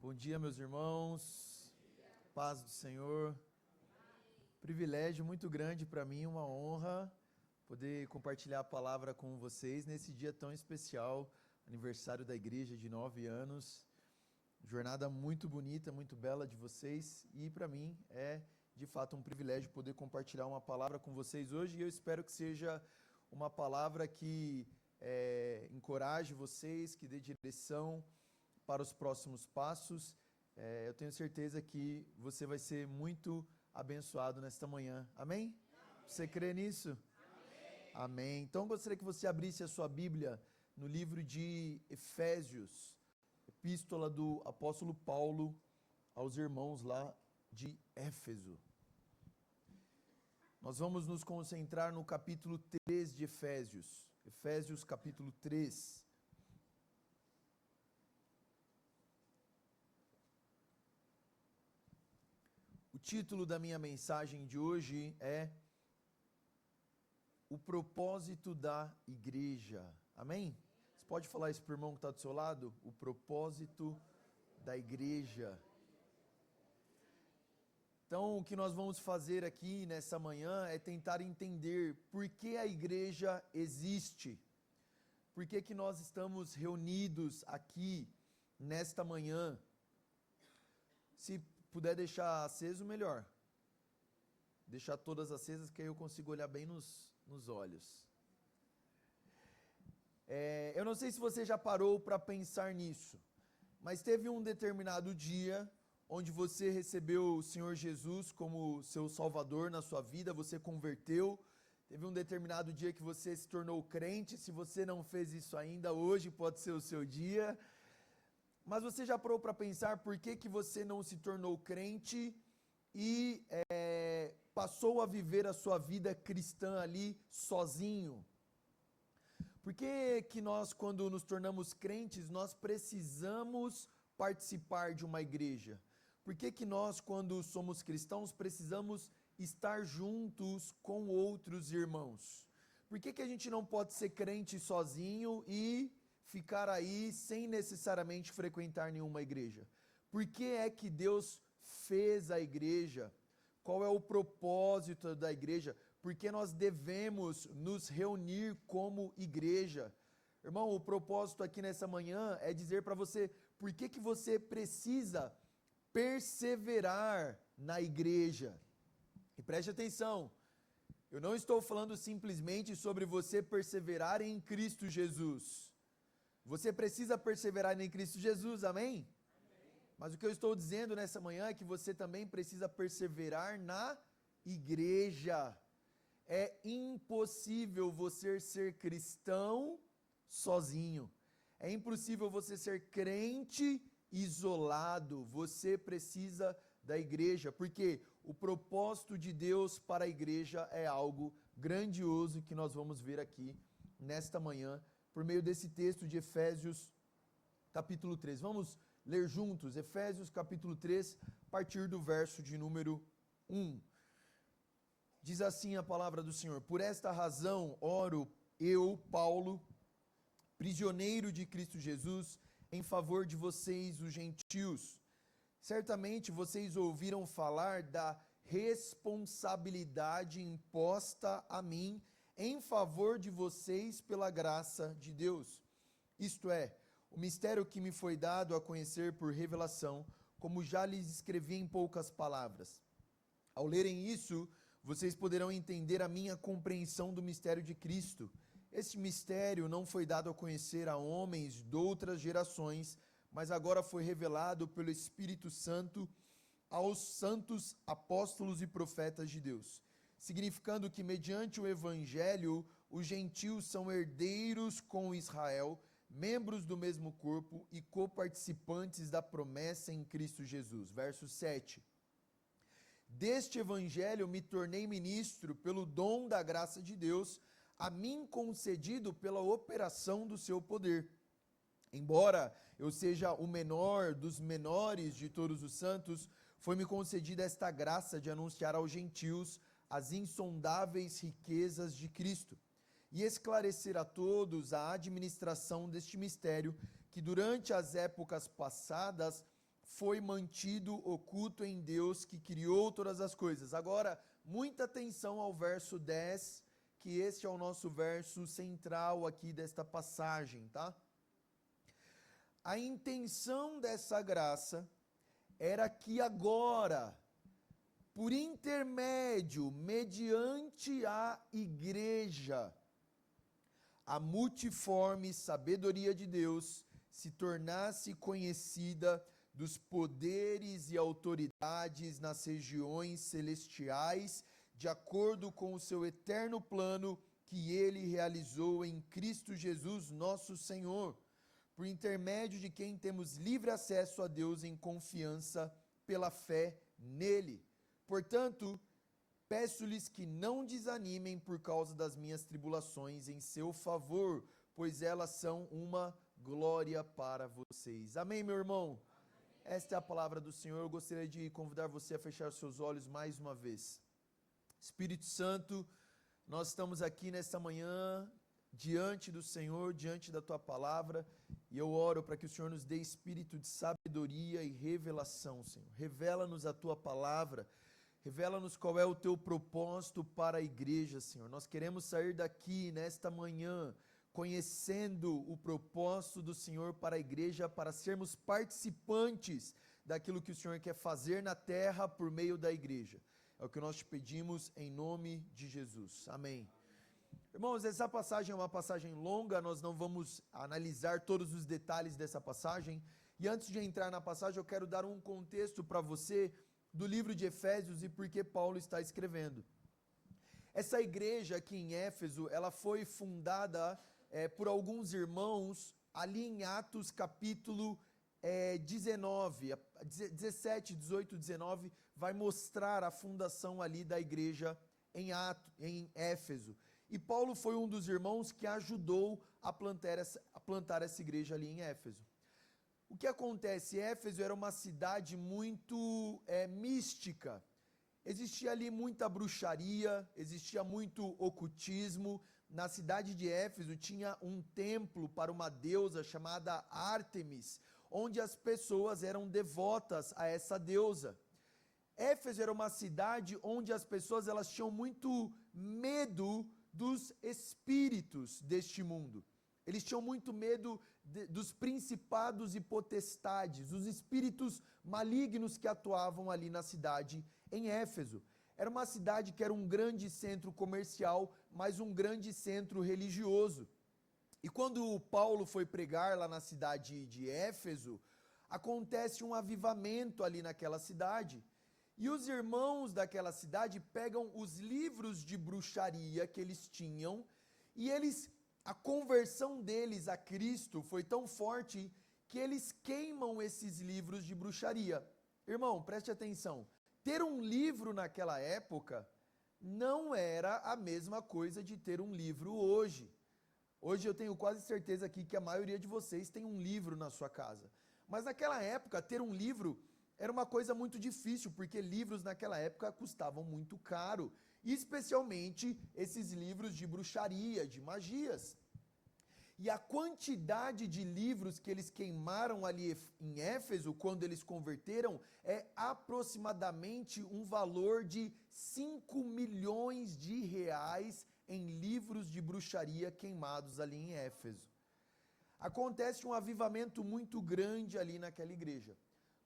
Bom dia, meus irmãos. Paz do Senhor. Privilégio muito grande para mim, uma honra poder compartilhar a palavra com vocês nesse dia tão especial, aniversário da igreja de 9 anos. Jornada muito bonita, muito bela de vocês, e para mim é de fato um privilégio poder compartilhar uma palavra com vocês hoje, e eu espero que seja uma palavra que encoraje vocês, que dê direção para os próximos passos. Eu tenho certeza que você vai ser muito abençoado nesta manhã. Amém? Você crê nisso? Amém. Então gostaria que você abrisse a sua Bíblia no livro de Efésios, epístola do apóstolo Paulo aos irmãos lá de Éfeso. Nós vamos nos concentrar no capítulo 3 de Efésios. Efésios capítulo 3. O título da minha mensagem de hoje é O Propósito da Igreja. Amém? Você pode falar isso para o irmão que está do seu lado? O propósito da igreja. Então, o que nós vamos fazer aqui nessa manhã é tentar entender por que a igreja existe. Por que nós estamos reunidos aqui nesta manhã. Se puder deixar aceso, melhor. Deixar todas acesas, que aí eu consigo olhar bem nos olhos. Eu não sei se você já parou para pensar nisso, mas teve um determinado dia onde você recebeu o Senhor Jesus como seu Salvador na sua vida, você converteu. Teve um determinado dia que você se tornou crente. Se você não fez isso ainda, hoje pode ser o seu dia. Mas você já parou para pensar por que você não se tornou crente e passou a viver a sua vida cristã ali sozinho? Por que nós, quando nos tornamos crentes, nós precisamos participar de uma igreja? Por que nós, quando somos cristãos, precisamos estar juntos com outros irmãos? Por que a gente não pode ser crente sozinho e ficar aí sem necessariamente frequentar nenhuma igreja? Por que é que Deus fez a igreja? Qual é o propósito da igreja? Por que nós devemos nos reunir como igreja? Irmão, o propósito aqui nessa manhã é dizer para você por que você precisa perseverar na igreja. E preste atenção, eu não estou falando simplesmente sobre você perseverar em Cristo Jesus. Você precisa perseverar em Cristo Jesus, amém? Mas o que eu estou dizendo nessa manhã é que você também precisa perseverar na igreja. É impossível você ser cristão sozinho. É impossível você ser crente isolado. Você precisa da igreja, porque o propósito de Deus para a igreja é algo grandioso que nós vamos ver aqui nesta manhã, por meio desse texto de Efésios capítulo 3. Vamos ler juntos Efésios capítulo 3, a partir do verso de número 1. Diz assim a palavra do Senhor: Por esta razão oro eu, Paulo, prisioneiro de Cristo Jesus, em favor de vocês, os gentios. Certamente vocês ouviram falar da responsabilidade imposta a mim em favor de vocês pela graça de Deus. Isto é, o mistério que me foi dado a conhecer por revelação, como já lhes escrevi em poucas palavras. Ao lerem isso, vocês poderão entender a minha compreensão do mistério de Cristo. Este mistério não foi dado a conhecer a homens de outras gerações, mas agora foi revelado pelo Espírito Santo aos santos apóstolos e profetas de Deus, significando que mediante o Evangelho os gentios são herdeiros com Israel, membros do mesmo corpo e coparticipantes da promessa em Cristo Jesus. Verso 7. Deste Evangelho me tornei ministro pelo dom da graça de Deus, a mim concedido pela operação do seu poder. Embora eu seja o menor dos menores de todos os santos, foi-me concedida esta graça de anunciar aos gentios as insondáveis riquezas de Cristo e esclarecer a todos a administração deste mistério que durante as épocas passadas foi mantido oculto em Deus que criou todas as coisas. Agora, muita atenção ao verso 10, que este é o nosso verso central aqui desta passagem, tá? A intenção dessa graça era que agora, por intermédio, mediante a igreja, a multiforme sabedoria de Deus se tornasse conhecida dos poderes e autoridades nas regiões celestiais, de acordo com o seu eterno plano que ele realizou em Cristo Jesus, nosso Senhor, por intermédio de quem temos livre acesso a Deus em confiança pela fé nele. Portanto, peço-lhes que não desanimem por causa das minhas tribulações em seu favor, pois elas são uma glória para vocês. Amém, meu irmão? Esta é a palavra do Senhor. Eu gostaria de convidar você a fechar os seus olhos mais uma vez. Espírito Santo, nós estamos aqui nesta manhã, diante do Senhor, diante da Tua palavra, e eu oro para que o Senhor nos dê espírito de sabedoria e revelação, Senhor. Revela-nos a Tua palavra, revela-nos qual é o Teu propósito para a igreja, Senhor. Nós queremos sair daqui nesta manhã, conhecendo o propósito do Senhor para a igreja, para sermos participantes daquilo que o Senhor quer fazer na terra por meio da igreja. É o que nós te pedimos em nome de Jesus. Amém. Irmãos, essa passagem é uma passagem longa, nós não vamos analisar todos os detalhes dessa passagem. E antes de entrar na passagem, eu quero dar um contexto para você do livro de Efésios e por que Paulo está escrevendo. Essa igreja aqui em Éfeso, ela foi fundada por alguns irmãos ali em Atos capítulo 19, 17, 18, 19, vai mostrar a fundação ali da igreja em Éfeso. E Paulo foi um dos irmãos que ajudou a plantar essa igreja ali em Éfeso. O que acontece? Éfeso era uma cidade muito mística. Existia ali muita bruxaria, existia muito ocultismo. Na cidade de Éfeso tinha um templo para uma deusa chamada Ártemis, onde as pessoas eram devotas a essa deusa. Éfeso era uma cidade onde as pessoas elas tinham muito medo dos espíritos deste mundo. Eles tinham muito medo dos principados e potestades, os espíritos malignos que atuavam ali na cidade em Éfeso. Era uma cidade que era um grande centro comercial, mas um grande centro religioso. E quando Paulo foi pregar lá na cidade de Éfeso, acontece um avivamento ali naquela cidade. E os irmãos daquela cidade pegam os livros de bruxaria que eles tinham e a conversão deles a Cristo foi tão forte que eles queimam esses livros de bruxaria. Irmão, preste atenção. Ter um livro naquela época não era a mesma coisa de ter um livro hoje. Hoje eu tenho quase certeza aqui que a maioria de vocês tem um livro na sua casa. Mas naquela época, ter um livro era uma coisa muito difícil, porque livros naquela época custavam muito caro. E especialmente esses livros de bruxaria, de magias. E a quantidade de livros que eles queimaram ali em Éfeso, quando eles converteram, é aproximadamente um valor de 5 milhões de reais em livros de bruxaria queimados ali em Éfeso. Acontece um avivamento muito grande ali naquela igreja.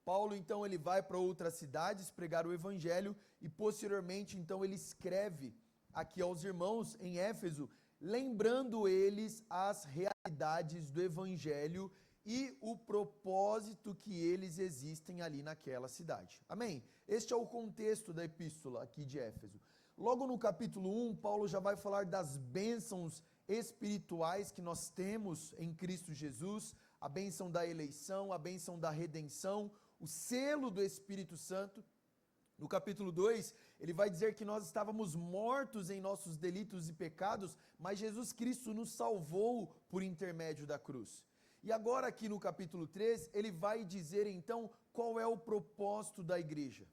Paulo, então, ele vai para outras cidades pregar o evangelho e, posteriormente, então, ele escreve aqui aos irmãos em Éfeso, lembrando eles as realidades do evangelho e o propósito que eles existem ali naquela cidade. Amém? Este é o contexto da epístola aqui de Éfeso. Logo no capítulo 1, Paulo já vai falar das bênçãos espirituais que nós temos em Cristo Jesus, a bênção da eleição, a bênção da redenção, o selo do Espírito Santo. No capítulo 2, ele vai dizer que nós estávamos mortos em nossos delitos e pecados, mas Jesus Cristo nos salvou por intermédio da cruz. E agora aqui no capítulo 3, ele vai dizer então qual é o propósito da igreja.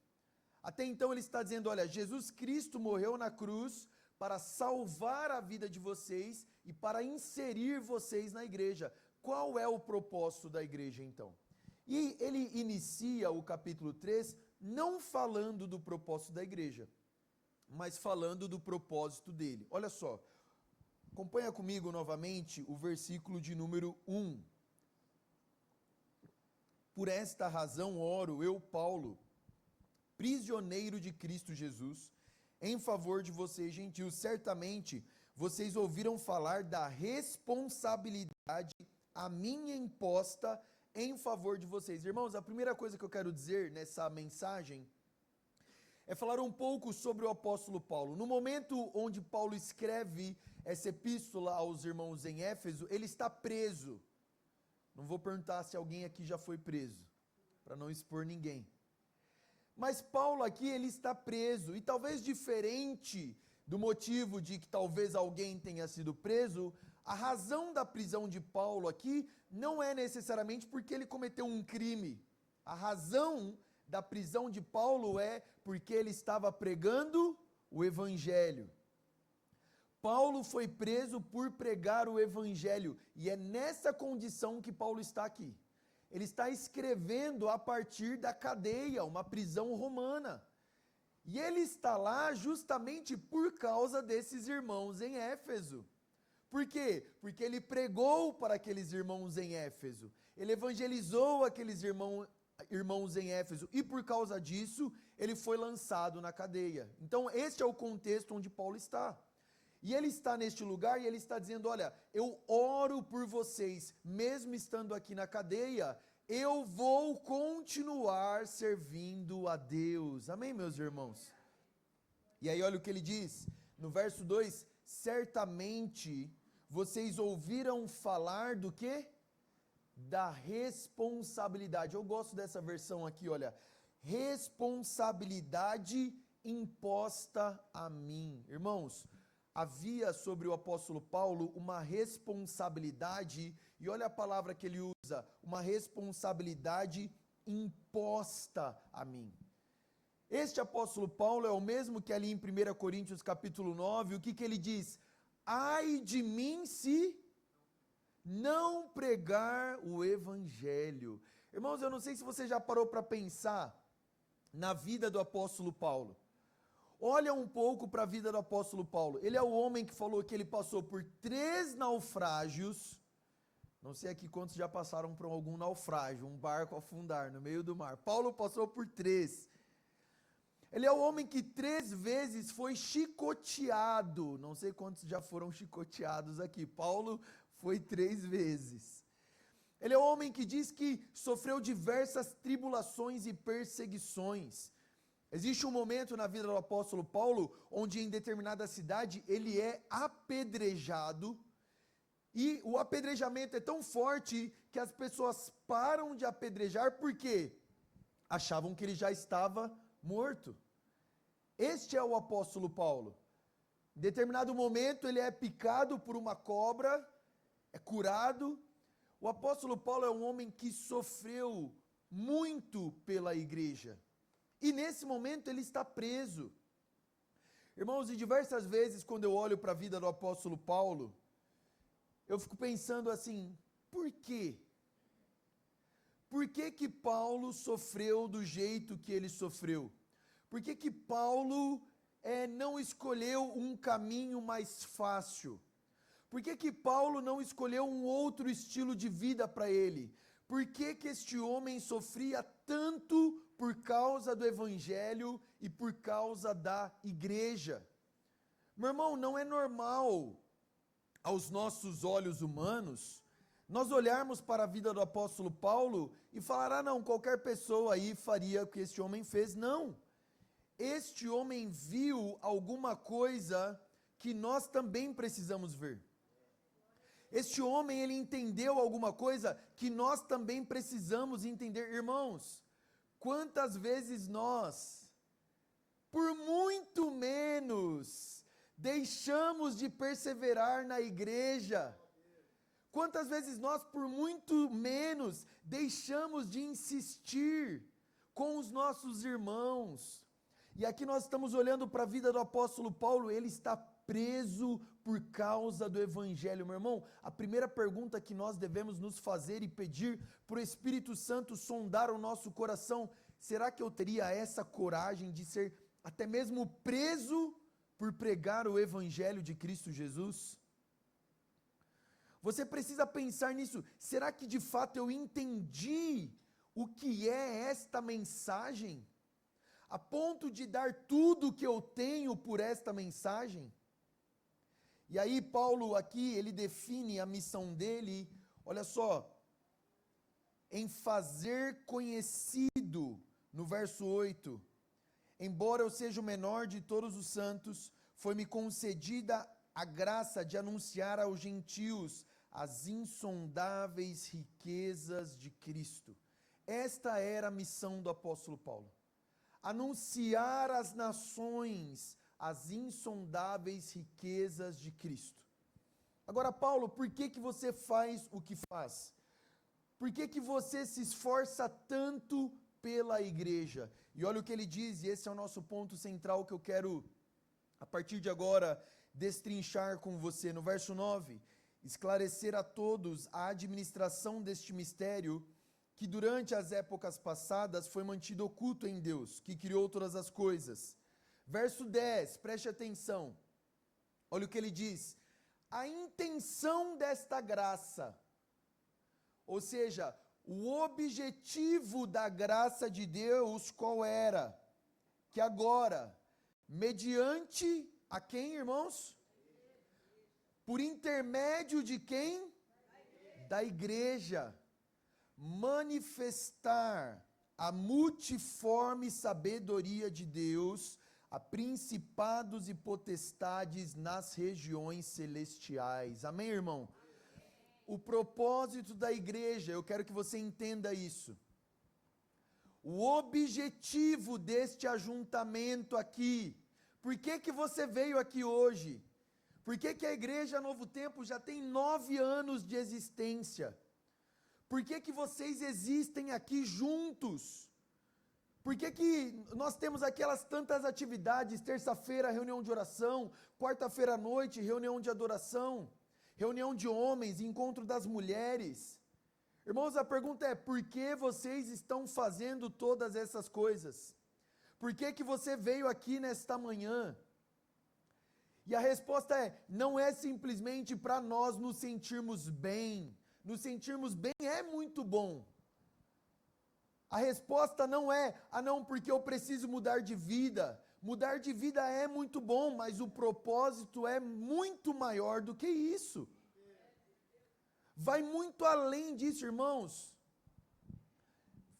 Até então ele está dizendo, olha, Jesus Cristo morreu na cruz para salvar a vida de vocês e para inserir vocês na igreja. Qual é o propósito da igreja então? E ele inicia o capítulo 3 não falando do propósito da igreja, mas falando do propósito dele. Olha só, acompanha comigo novamente o versículo de número 1. Por esta razão oro, eu, Paulo, prisioneiro de Cristo Jesus, em favor de vocês, gentios. Certamente vocês ouviram falar da responsabilidade a mim imposta em favor de vocês. Irmãos, a primeira coisa que eu quero dizer nessa mensagem é falar um pouco sobre o apóstolo Paulo. No momento onde Paulo escreve essa epístola aos irmãos em Éfeso, ele está preso. Não vou perguntar se alguém aqui já foi preso, para não expor ninguém. Mas Paulo aqui, ele está preso, e talvez diferente do motivo de que talvez alguém tenha sido preso, a razão da prisão de Paulo aqui não é necessariamente porque ele cometeu um crime. A razão da prisão de Paulo é porque ele estava pregando o evangelho. Paulo foi preso por pregar o evangelho, e é nessa condição que Paulo está aqui. Ele está escrevendo a partir da cadeia, uma prisão romana. E ele está lá justamente por causa desses irmãos em Éfeso. Por quê? Porque ele pregou para aqueles irmãos em Éfeso. Ele evangelizou aqueles irmãos em Éfeso. E por causa disso, ele foi lançado na cadeia. Então, este é o contexto onde Paulo está. E ele está neste lugar e ele está dizendo, olha, eu oro por vocês, mesmo estando aqui na cadeia, eu vou continuar servindo a Deus. Amém, meus irmãos? E aí olha o que ele diz, no verso 2, certamente vocês ouviram falar do quê? Da responsabilidade. Eu gosto dessa versão aqui, olha, responsabilidade imposta a mim. Irmãos, havia sobre o apóstolo Paulo uma responsabilidade, e olha a palavra que ele usa, uma responsabilidade imposta a mim. Este apóstolo Paulo é o mesmo que ali em 1 Coríntios capítulo 9, o que ele diz? Ai de mim se não pregar o evangelho. Irmãos, eu não sei se você já parou para pensar na vida do apóstolo Paulo. Olha um pouco para a vida do apóstolo Paulo. Ele é o homem que falou que ele passou por 3 naufrágios. Não sei aqui quantos já passaram por algum naufrágio, um barco afundar no meio do mar. Paulo passou por 3. Ele é o homem que 3 vezes foi chicoteado. Não sei quantos já foram chicoteados aqui. Paulo foi 3 vezes. Ele é o homem que diz que sofreu diversas tribulações e perseguições. Existe um momento na vida do apóstolo Paulo, onde em determinada cidade ele é apedrejado, e o apedrejamento é tão forte que as pessoas param de apedrejar porque achavam que ele já estava morto. Este é o apóstolo Paulo. Em determinado momento ele é picado por uma cobra, é curado. O apóstolo Paulo é um homem que sofreu muito pela igreja. E nesse momento ele está preso. Irmãos, e diversas vezes quando eu olho para a vida do apóstolo Paulo, eu fico pensando assim, por quê? Por que que Paulo sofreu do jeito que ele sofreu? Por que que Paulo não escolheu um caminho mais fácil? Por que que Paulo não escolheu um outro estilo de vida para ele? Por que que este homem sofria tanto por causa do evangelho e por causa da igreja? Meu irmão, não é normal aos nossos olhos humanos nós olharmos para a vida do apóstolo Paulo e falar, não, qualquer pessoa aí faria o que este homem fez. Não. Este homem viu alguma coisa que nós também precisamos ver. Este homem, ele entendeu alguma coisa que nós também precisamos entender. Irmãos, quantas vezes nós, por muito menos, deixamos de perseverar na igreja? Quantas vezes nós, por muito menos, deixamos de insistir com os nossos irmãos? E aqui nós estamos olhando para a vida do apóstolo Paulo, ele está preso por causa do evangelho. Meu irmão, a primeira pergunta que nós devemos nos fazer e pedir para o Espírito Santo sondar o nosso coração: será que eu teria essa coragem de ser até mesmo preso por pregar o evangelho de Cristo Jesus? Você precisa pensar nisso. Será que de fato eu entendi o que é esta mensagem, a ponto de dar tudo o que eu tenho por esta mensagem? E aí Paulo aqui, ele define a missão dele, olha só, em fazer conhecido, no verso 8, embora eu seja o menor de todos os santos, foi-me concedida a graça de anunciar aos gentios as insondáveis riquezas de Cristo. Esta era a missão do apóstolo Paulo: anunciar às nações as insondáveis riquezas de Cristo. Agora, Paulo, por que você faz o que faz? Por que você se esforça tanto pela igreja? E olha o que ele diz, e esse é o nosso ponto central que eu quero, a partir de agora, destrinchar com você. No verso 9, esclarecer a todos a administração deste mistério, que durante as épocas passadas foi mantido oculto em Deus, que criou todas as coisas. Verso 10, preste atenção, olha o que ele diz: a intenção desta graça, ou seja, o objetivo da graça de Deus qual era? Que agora, mediante a quem, irmãos? Por intermédio de quem? Da igreja. Manifestar a multiforme sabedoria de Deus a principados e potestades nas regiões celestiais. Amém, irmão? O propósito da igreja, eu quero que você entenda isso. O objetivo deste ajuntamento aqui, por que você veio aqui hoje? Por que a igreja Novo Tempo já tem 9 anos de existência? Por que vocês existem aqui juntos? Por que nós temos aquelas tantas atividades? Terça-feira, reunião de oração. Quarta-feira à noite, reunião de adoração. Reunião de homens, encontro das mulheres. Irmãos, a pergunta é: por que vocês estão fazendo todas essas coisas? Por que você veio aqui nesta manhã? E a resposta é: não é simplesmente para nós nos sentirmos bem. Nos sentirmos bem é muito bom. A resposta não é: ah não, porque eu preciso mudar de vida. Mudar de vida é muito bom, mas o propósito é muito maior do que isso. Vai muito além disso, irmãos.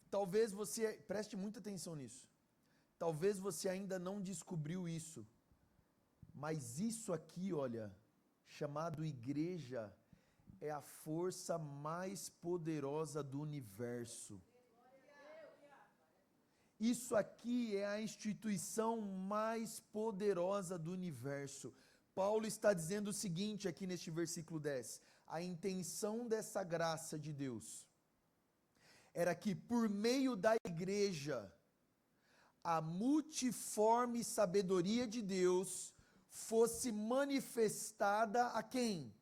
Talvez você, preste muita atenção nisso. Talvez você ainda não descobriu isso. Mas isso aqui, olha, chamado igreja, é a força mais poderosa do universo. Isso aqui é a instituição mais poderosa do universo. Paulo está dizendo o seguinte aqui neste versículo 10. A intenção dessa graça de Deus era que por meio da igreja, a multiforme sabedoria de Deus fosse manifestada a quem?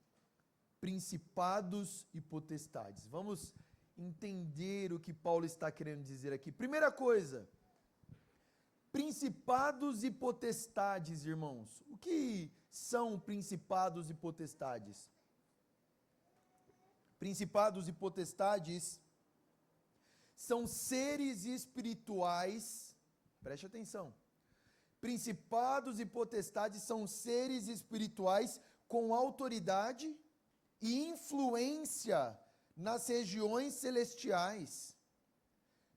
Principados e potestades. Vamos entender o que Paulo está querendo dizer aqui. Primeira coisa, principados e potestades, irmãos. O que são principados e potestades? Principados e potestades são seres espirituais, preste atenção. Principados e potestades são seres espirituais com autoridade e influência nas regiões celestiais.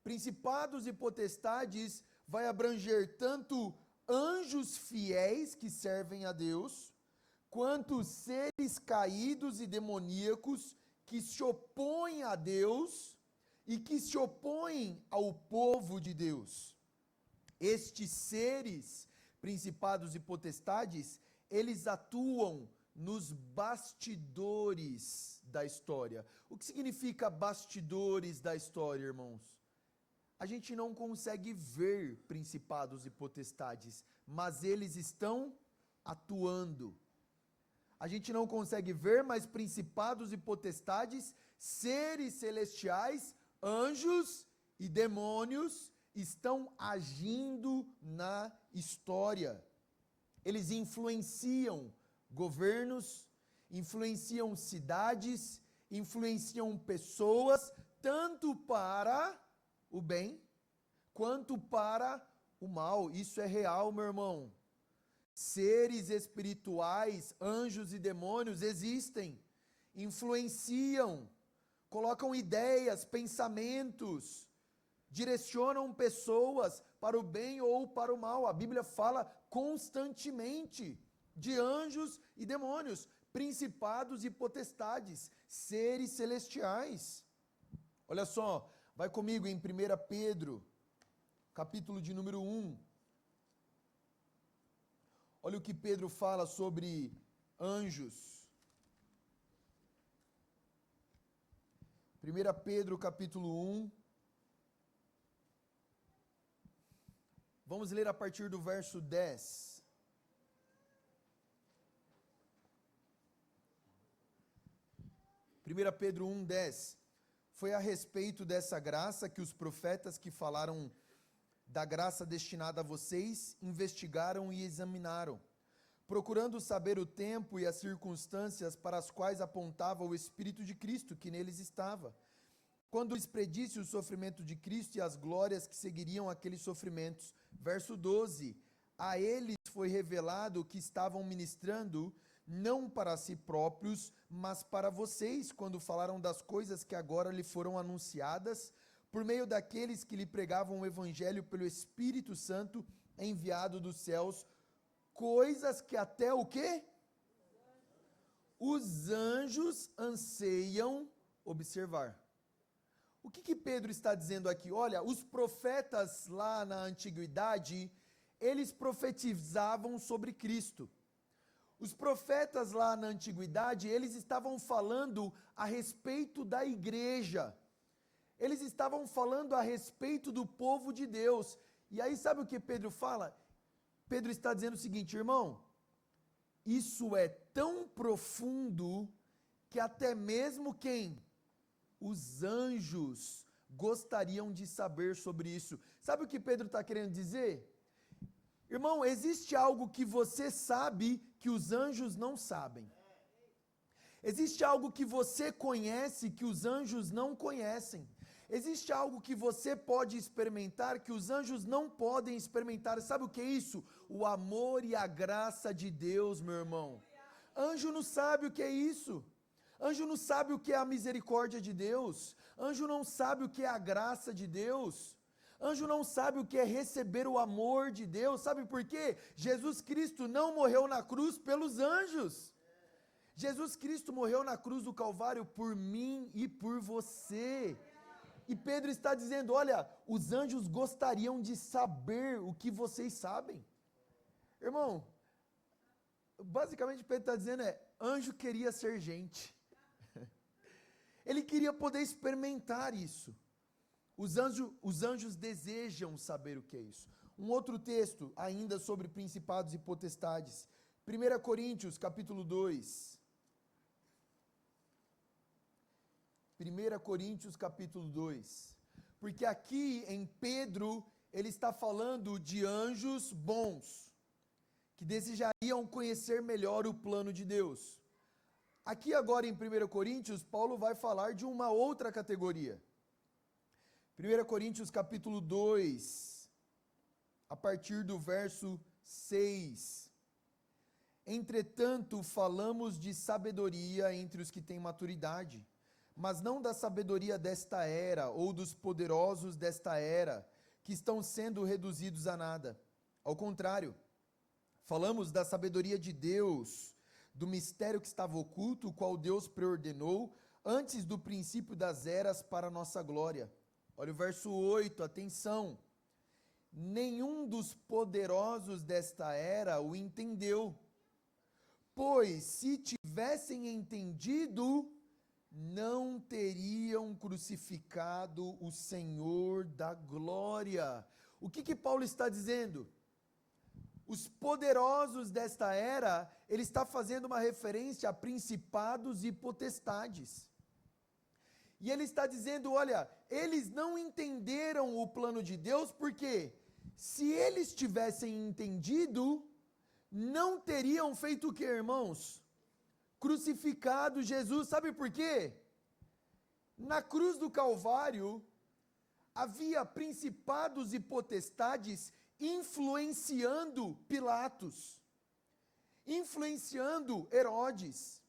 Principados e potestades vai abranger tanto anjos fiéis que servem a Deus, quanto seres caídos e demoníacos que se opõem a Deus e que se opõem ao povo de Deus. Estes seres, principados e potestades, eles atuam nos bastidores da história. O que significa bastidores da história, irmãos? a gente não consegue ver principados e potestades, mas eles estão atuando. A gente não consegue ver, mas principados e potestades, seres celestiais, anjos e demônios estão agindo na história. Eles influenciam governos, influenciam cidades, influenciam pessoas, tanto para o bem quanto para o mal. Isso é real, meu irmão. Seres espirituais, anjos e demônios existem, influenciam, colocam ideias, pensamentos, direcionam pessoas para o bem ou para o mal. A Bíblia fala constantemente de anjos e demônios, principados e potestades, seres celestiais. Olha só, vai comigo em 1 Pedro, capítulo de número 1. Olha o que Pedro fala sobre anjos. 1 Pedro, capítulo 1. Vamos ler a partir do verso 10. 1 Pedro 1, 10. Foi a respeito dessa graça que os profetas que falaram da graça destinada a vocês investigaram e examinaram, procurando saber o tempo e as circunstâncias para as quais apontava o Espírito de Cristo que neles estava, quando lhes predisse o sofrimento de Cristo e as glórias que seguiriam aqueles sofrimentos. Verso 12, a eles foi revelado que estavam ministrando não para si próprios, mas para vocês, quando falaram das coisas que agora lhe foram anunciadas, por meio daqueles que lhe pregavam o Evangelho pelo Espírito Santo enviado dos céus, coisas que até o quê? Os anjos anseiam observar. O que Pedro está dizendo aqui? Olha, os profetas lá na antiguidade, eles profetizavam sobre Cristo. Os profetas lá na antiguidade, eles estavam falando a respeito da igreja. Eles estavam falando a respeito do povo de Deus. E aí sabe o que Pedro fala? Pedro está dizendo o seguinte, irmão, isso é tão profundo que até mesmo quem? Os anjos gostariam de saber sobre isso. Sabe o que Pedro está querendo dizer? Irmão, existe algo que você sabe que os anjos não sabem. Existe algo que você conhece que os anjos não conhecem. Existe algo que você pode experimentar que os anjos não podem experimentar. Sabe o que é isso? O amor e a graça de Deus, meu irmão. Anjo não sabe o que é isso. Anjo não sabe o que é a misericórdia de Deus. Anjo não sabe o que é a graça de Deus. Anjo não sabe o que é receber o amor de Deus. Sabe por quê? Jesus Cristo não morreu na cruz pelos anjos. Jesus Cristo morreu na cruz do Calvário por mim e por você. E Pedro está dizendo, olha, os anjos gostariam de saber o que vocês sabem. Irmão, basicamente Pedro está dizendo anjo queria ser gente. Ele queria poder experimentar isso. Os anjos desejam saber o que é isso. Um outro texto, ainda sobre principados e potestades. 1 Coríntios, capítulo 2. 1 Coríntios, capítulo 2. Porque aqui em Pedro, ele está falando de anjos bons, que desejariam conhecer melhor o plano de Deus. Aqui agora em 1 Coríntios, Paulo vai falar de uma outra categoria. 1 Coríntios capítulo 2, a partir do verso 6. Entretanto, falamos de sabedoria entre os que têm maturidade, mas não da sabedoria desta era, ou dos poderosos desta era, que estão sendo reduzidos a nada. Ao contrário, falamos da sabedoria de Deus, do mistério que estava oculto, o qual Deus preordenou antes do princípio das eras para a nossa glória. Olha o verso 8, atenção. Nenhum dos poderosos desta era o entendeu, pois se tivessem entendido, não teriam crucificado o Senhor da glória. O que Paulo está dizendo? Os poderosos desta era, ele está fazendo uma referência a principados e potestades. E ele está dizendo, olha, eles não entenderam o plano de Deus, porque se eles tivessem entendido, não teriam feito o que, irmãos? Crucificado Jesus. Sabe por quê? Na cruz do Calvário, havia principados e potestades influenciando Pilatos, influenciando Herodes.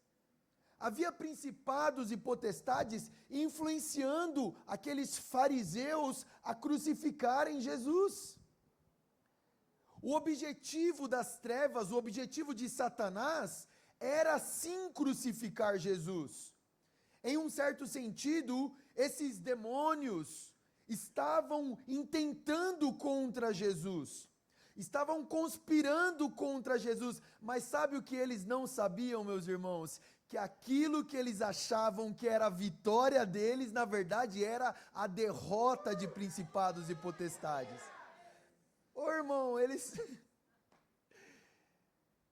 Havia principados e potestades influenciando aqueles fariseus a crucificarem Jesus. O objetivo das trevas, o objetivo de Satanás, era sim crucificar Jesus. Em um certo sentido, esses demônios estavam intentando contra Jesus, estavam conspirando contra Jesus, mas sabe o que eles não sabiam, meus irmãos? Que aquilo que eles achavam que era a vitória deles, na verdade era a derrota de principados e potestades. Ô irmão, eles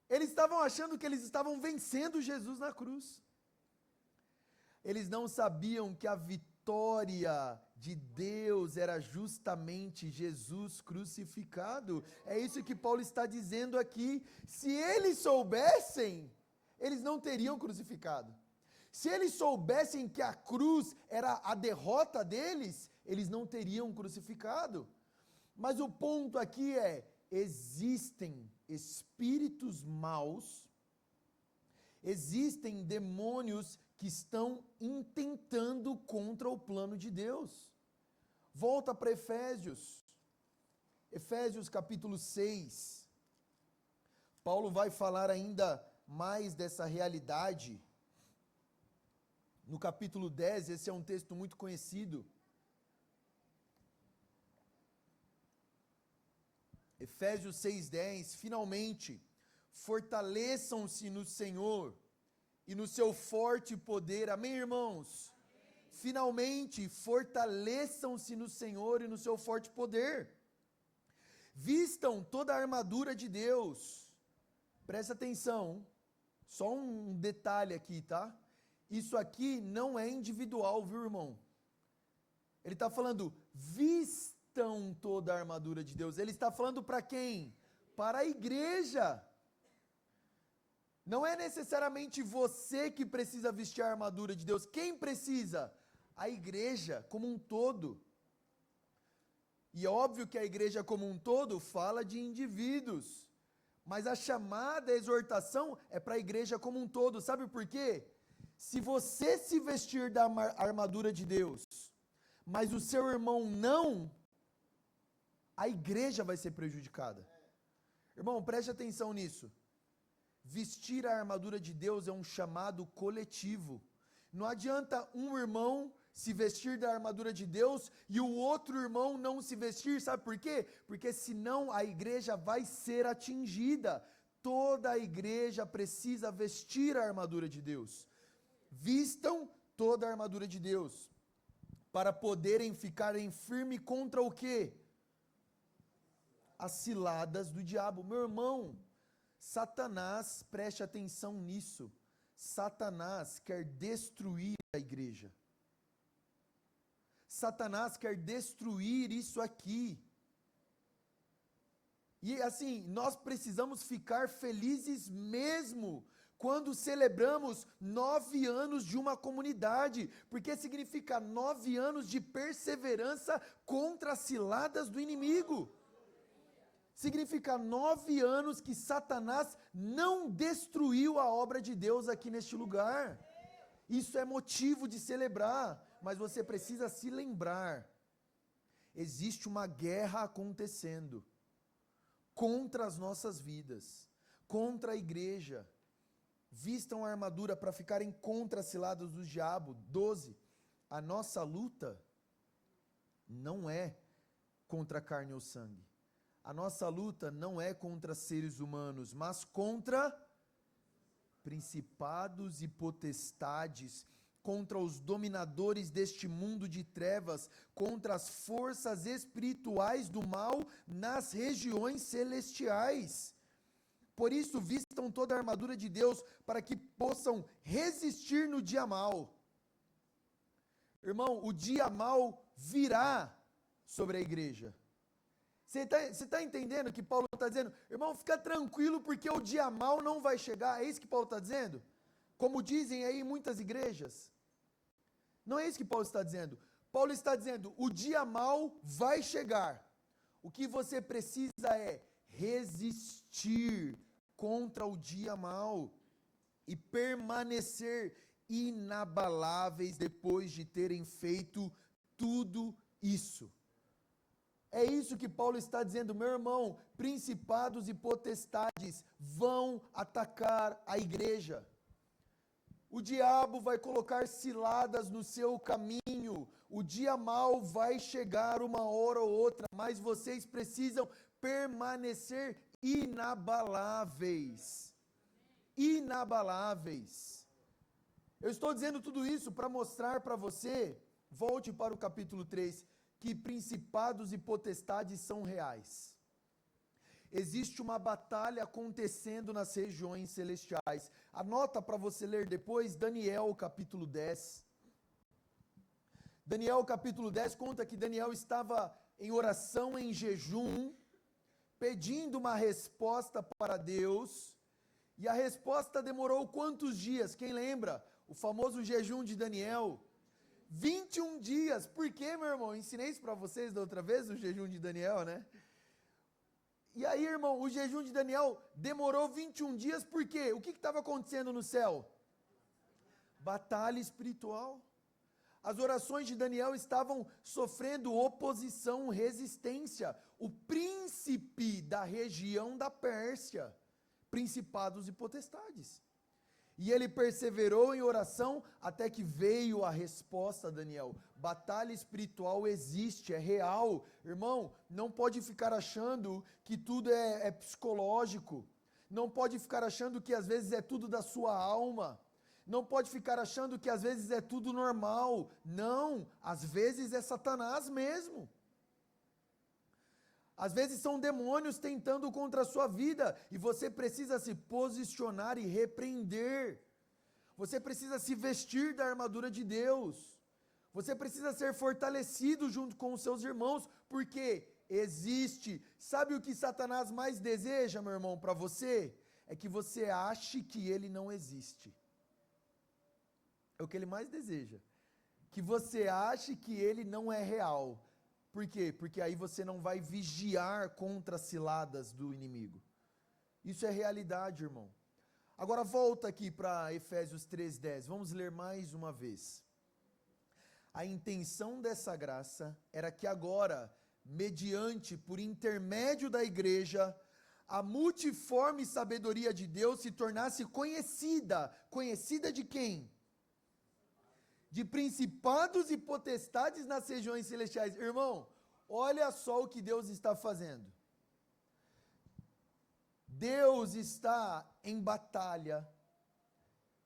estavam achando que eles estavam vencendo Jesus na cruz. Eles não sabiam que a vitória de Deus era justamente Jesus crucificado. É isso que Paulo está dizendo aqui. Se eles soubessem, eles não teriam crucificado. Se eles soubessem que a cruz era a derrota deles, eles não teriam crucificado. Mas o ponto aqui é, existem espíritos maus, existem demônios que estão intentando contra o plano de Deus. Volta para Efésios capítulo 6. Paulo vai falar ainda mais dessa realidade. No capítulo 10, esse é um texto muito conhecido. Efésios 6:10, finalmente, fortaleçam-se no Senhor e no seu forte poder. Amém, irmãos? Amém. Finalmente, fortaleçam-se no Senhor e no seu forte poder. Vistam toda a armadura de Deus. Presta atenção, só um detalhe aqui, tá? Isso aqui não é individual, viu, irmão? Ele está falando, vistam toda a armadura de Deus. Ele está falando para quem? Para a igreja. Não é necessariamente você que precisa vestir a armadura de Deus. Quem precisa? A igreja como um todo. E é óbvio que a igreja como um todo fala de indivíduos. Mas a chamada, a exortação é para a igreja como um todo. Sabe por quê? Se você se vestir da armadura de Deus, mas o seu irmão não, a igreja vai ser prejudicada. Irmão, preste atenção nisso. Vestir a armadura de Deus é um chamado coletivo. Não adianta um irmão se vestir da armadura de Deus e o outro irmão não se vestir, sabe por quê? Porque senão a igreja vai ser atingida. Toda a igreja precisa vestir a armadura de Deus. Vistam toda a armadura de Deus, para poderem ficarem firmes contra o quê? As ciladas do diabo. Meu irmão, Satanás, preste atenção nisso, Satanás quer destruir a igreja. Satanás quer destruir isso aqui. E assim, nós precisamos ficar felizes mesmo quando celebramos 9 anos de uma comunidade, porque significa 9 anos de perseverança contra as ciladas do inimigo. Significa 9 anos que Satanás não destruiu a obra de Deus aqui neste lugar. Isso é motivo de celebrar, mas você precisa se lembrar, existe uma guerra acontecendo contra as nossas vidas, contra a igreja. Vistam a armadura para ficarem contra as ciladas do diabo. 12. A nossa luta não é contra a carne ou sangue. A nossa luta não é contra seres humanos, mas contra principados e potestades, contra os dominadores deste mundo de trevas, contra as forças espirituais do mal nas regiões celestiais. Por isso, vistam toda a armadura de Deus, para que possam resistir no dia mau. Irmão, o dia mau virá sobre a igreja. Você está entendendo que Paulo está dizendo? Irmão, fica tranquilo, porque o dia mau não vai chegar. É isso que Paulo está dizendo? Como dizem aí em muitas igrejas. Não é isso que Paulo está dizendo. Paulo está dizendo, o dia mau vai chegar. O que você precisa é resistir contra o dia mau e permanecer inabaláveis depois de terem feito tudo isso. É isso que Paulo está dizendo, meu irmão, principados e potestades vão atacar a igreja. O diabo vai colocar ciladas no seu caminho, o dia mau vai chegar uma hora ou outra, mas vocês precisam permanecer inabaláveis. Inabaláveis. Eu estou dizendo tudo isso para mostrar para você, volte para o capítulo 3, que principados e potestades são reais. Existe uma batalha acontecendo nas regiões celestiais. Anota para você ler depois, Daniel capítulo 10. Daniel capítulo 10 conta que Daniel estava em oração, em jejum, pedindo uma resposta para Deus, e a resposta demorou quantos dias? Quem lembra? O famoso jejum de Daniel. 21 dias. Por quê, meu irmão? Ensinei isso para vocês da outra vez, o jejum de Daniel, né? E aí, irmão, o jejum de Daniel demorou 21 dias, por quê? O que estava acontecendo no céu? Batalha espiritual. As orações de Daniel estavam sofrendo oposição, resistência. O príncipe da região da Pérsia, principados e potestades. E ele perseverou em oração até que veio a resposta, Daniel. Batalha espiritual existe, é real. Irmão, não pode ficar achando que tudo é psicológico. Não pode ficar achando que às vezes é tudo da sua alma. Não pode ficar achando que às vezes é tudo normal. Não, às vezes é Satanás mesmo. Às vezes são demônios tentando contra a sua vida, e você precisa se posicionar e repreender. Você precisa se vestir da armadura de Deus. Você precisa ser fortalecido junto com os seus irmãos, porque existe. Sabe o que Satanás mais deseja, meu irmão, para você? É que você ache que ele não existe. É o que ele mais deseja. Que você ache que ele não é real. Por quê? Porque aí você não vai vigiar contra as ciladas do inimigo. Isso é realidade, irmão. Agora volta aqui para Efésios 3:10. Vamos ler mais uma vez. A intenção dessa graça era que agora, mediante, por intermédio da igreja, a multiforme sabedoria de Deus se tornasse conhecida. Conhecida de quem? De principados e potestades nas regiões celestiais. Irmão, olha só o que Deus está fazendo. Deus está em batalha.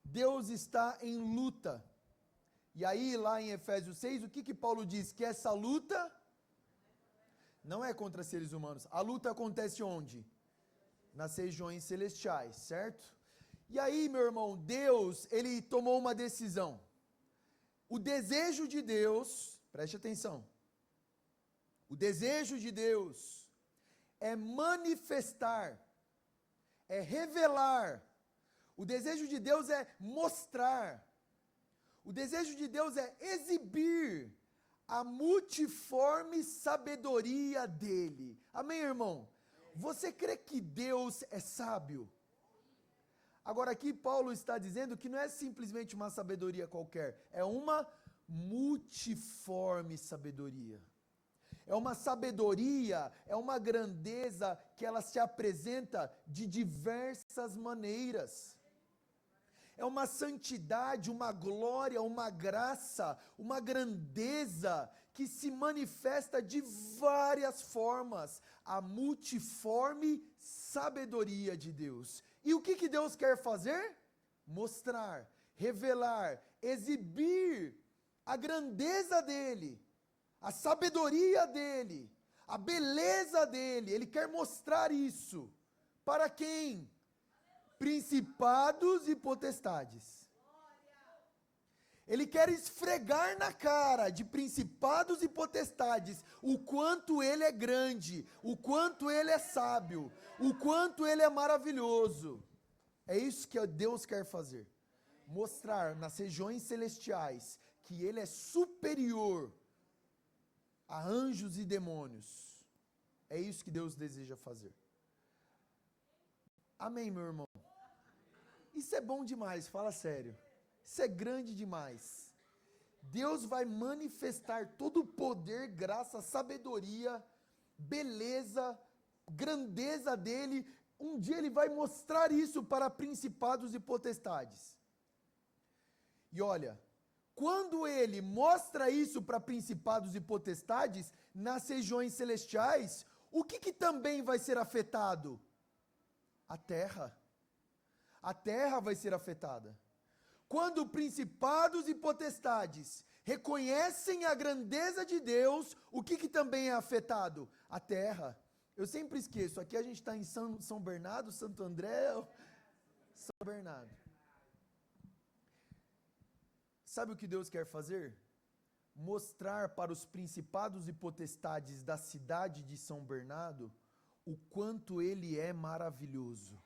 Deus está em luta. E aí, lá em Efésios 6, o que Paulo diz? Que essa luta não é contra seres humanos. A luta acontece onde? Nas regiões celestiais, certo? E aí, meu irmão, Deus, ele tomou uma decisão. O desejo de Deus, preste atenção, o desejo de Deus é manifestar, é revelar, o desejo de Deus é mostrar, o desejo de Deus é exibir a multiforme sabedoria dele. Amém, irmão? Você crê que Deus é sábio? Agora aqui Paulo está dizendo que não é simplesmente uma sabedoria qualquer, é uma multiforme sabedoria. É uma sabedoria, é uma grandeza que ela se apresenta de diversas maneiras. É uma santidade, uma glória, uma graça, uma grandeza que se manifesta de várias formas. A multiforme sabedoria de Deus. E o que Deus quer fazer? Mostrar, revelar, exibir a grandeza dele, a sabedoria dele, a beleza dele. Ele quer mostrar isso. Para quem? Principados e potestades. Ele quer esfregar na cara de principados e potestades o quanto ele é grande, o quanto ele é sábio, o quanto ele é maravilhoso. É isso que Deus quer fazer. Mostrar nas regiões celestiais que ele é superior a anjos e demônios. É isso que Deus deseja fazer. Amém, meu irmão? Isso é bom demais, fala sério. Isso é grande demais. Deus vai manifestar todo o poder, graça, sabedoria, beleza, grandeza dele. Um dia ele vai mostrar isso para principados e potestades. E olha, quando ele mostra isso para principados e potestades, nas regiões celestiais, o que também vai ser afetado? A terra. A terra vai ser afetada. Quando principados e potestades reconhecem a grandeza de Deus, o que também é afetado? A terra. Eu sempre esqueço, aqui a gente está em São Bernardo, Santo André, São Bernardo. Sabe o que Deus quer fazer? Mostrar para os principados e potestades da cidade de São Bernardo o quanto ele é maravilhoso.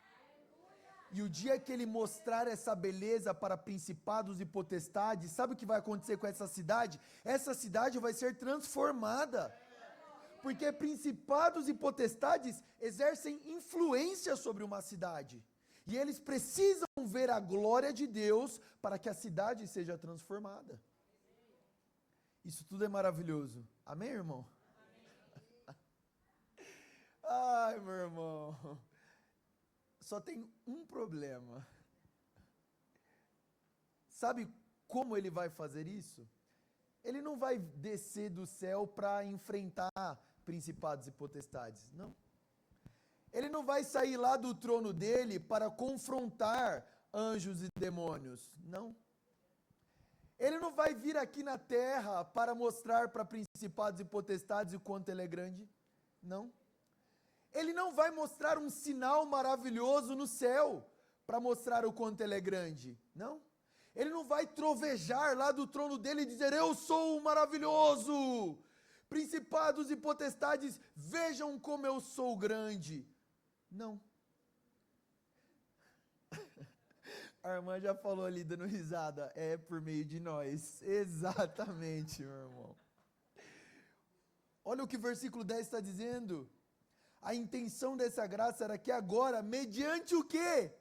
E o dia que ele mostrar essa beleza para principados e potestades, sabe o que vai acontecer com essa cidade? Essa cidade vai ser transformada. Porque principados e potestades exercem influência sobre uma cidade. E eles precisam ver a glória de Deus para que a cidade seja transformada. Isso tudo é maravilhoso. Amém, irmão? Amém. Ai, meu irmão. Só tem um problema. Sabe como ele vai fazer isso? Ele não vai descer do céu para enfrentar principados e potestades, não. Ele não vai sair lá do trono dele para confrontar anjos e demônios, não. Ele não vai vir aqui na terra para mostrar para principados e potestades o quanto ele é grande, não. Ele não vai mostrar um sinal maravilhoso no céu para mostrar o quanto ele é grande, não. Ele não vai trovejar lá do trono dele e dizer, eu sou o maravilhoso. Principados e potestades, vejam como eu sou grande. Não. A irmã já falou ali, dando risada, é por meio de nós. Exatamente, meu irmão. Olha o que o versículo 10 está dizendo. A intenção dessa graça era que agora, mediante o quê?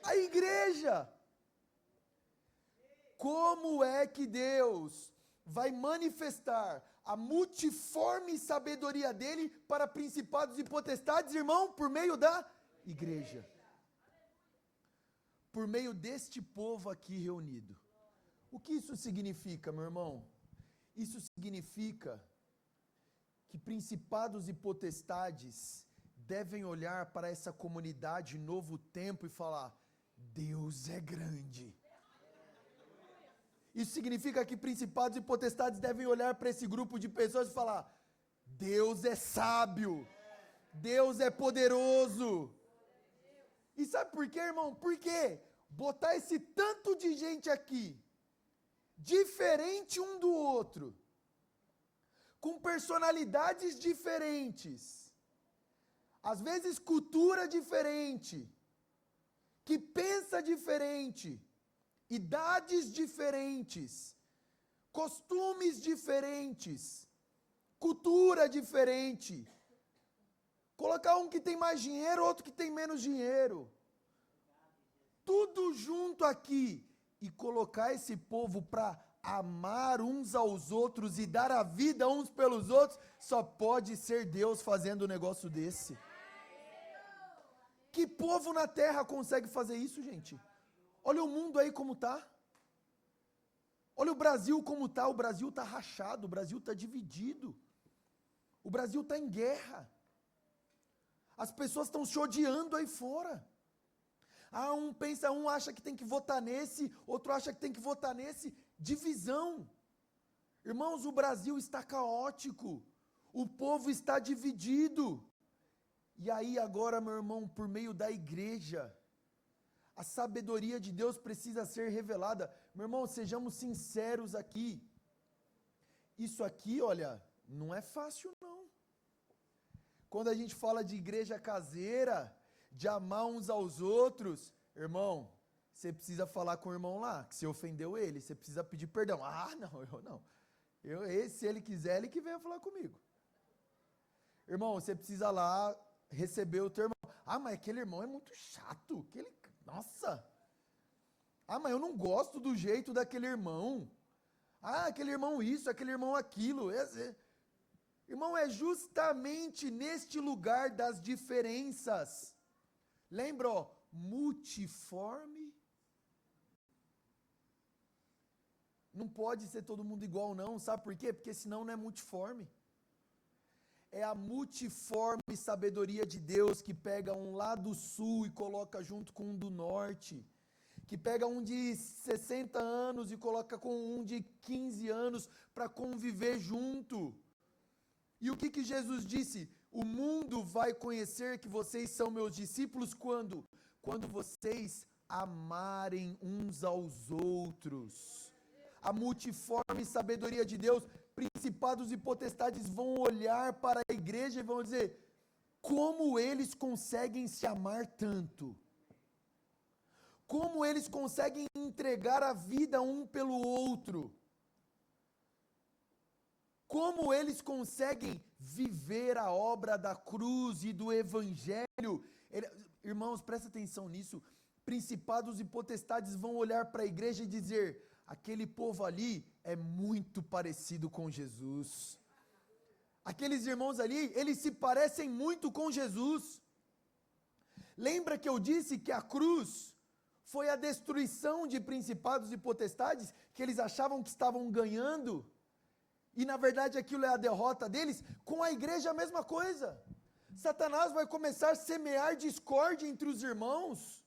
A igreja. Como é que Deus vai manifestar a multiforme sabedoria dele para principados e potestades, irmão? Por meio da igreja. Por meio deste povo aqui reunido. O que isso significa, meu irmão? Isso significa que principados e potestades devem olhar para essa comunidade Novo Tempo e falar, Deus é grande. Isso significa que principados e potestades devem olhar para esse grupo de pessoas e falar, Deus é sábio, Deus é poderoso. E sabe por quê, irmão? Por quê? Botar esse tanto de gente aqui, diferente um do outro, com personalidades diferentes, às vezes cultura diferente, que pensa diferente, idades diferentes, costumes diferentes, cultura diferente, colocar um que tem mais dinheiro, outro que tem menos dinheiro, tudo junto aqui, e colocar esse povo para amar uns aos outros e dar a vida uns pelos outros, só pode ser Deus fazendo um negócio desse. Que povo na terra consegue fazer isso, gente? Olha o mundo aí como tá. Olha o Brasil como tá. O Brasil tá rachado, o Brasil tá dividido. O Brasil tá em guerra. As pessoas estão se odiando aí fora. Um pensa, um acha que tem que votar nesse, outro acha que tem que votar nesse. Divisão. Irmãos, o Brasil está caótico. O povo está dividido. E aí agora, meu irmão, por meio da igreja, a sabedoria de Deus precisa ser revelada. Meu irmão, sejamos sinceros aqui. Isso aqui, olha, não é fácil não. Quando a gente fala de igreja caseira, de amar uns aos outros, irmão, você precisa falar com o irmão lá, que você ofendeu ele, você precisa pedir perdão. Não, eu não. Se ele quiser, ele que venha falar comigo. Irmão, você precisa lá receber o teu irmão. Mas aquele irmão é muito chato. Nossa. Mas eu não gosto do jeito daquele irmão. Aquele irmão isso, aquele irmão aquilo. Irmão, é justamente neste lugar das diferenças. Lembra, multiforme. Não pode ser todo mundo igual não, sabe por quê? Porque senão não é multiforme. É a multiforme sabedoria de Deus que pega um lá do sul e coloca junto com um do norte, que pega um de 60 anos e coloca com um de 15 anos para conviver junto. E o que Jesus disse? O mundo vai conhecer que vocês são meus discípulos quando? Quando vocês amarem uns aos outros. A multiforme sabedoria de Deus, principados e potestades vão olhar para a igreja e vão dizer, como eles conseguem se amar tanto? Como eles conseguem entregar a vida um pelo outro? Como eles conseguem viver a obra da cruz e do evangelho? Irmãos, presta atenção nisso. Principados e potestades vão olhar para a igreja e dizer, aquele povo ali é muito parecido com Jesus. Aqueles irmãos ali, eles se parecem muito com Jesus. Lembra que eu disse que a cruz foi a destruição de principados e potestades, que eles achavam que estavam ganhando? E na verdade aquilo é a derrota deles. Com a igreja a mesma coisa. Satanás vai começar a semear discórdia entre os irmãos.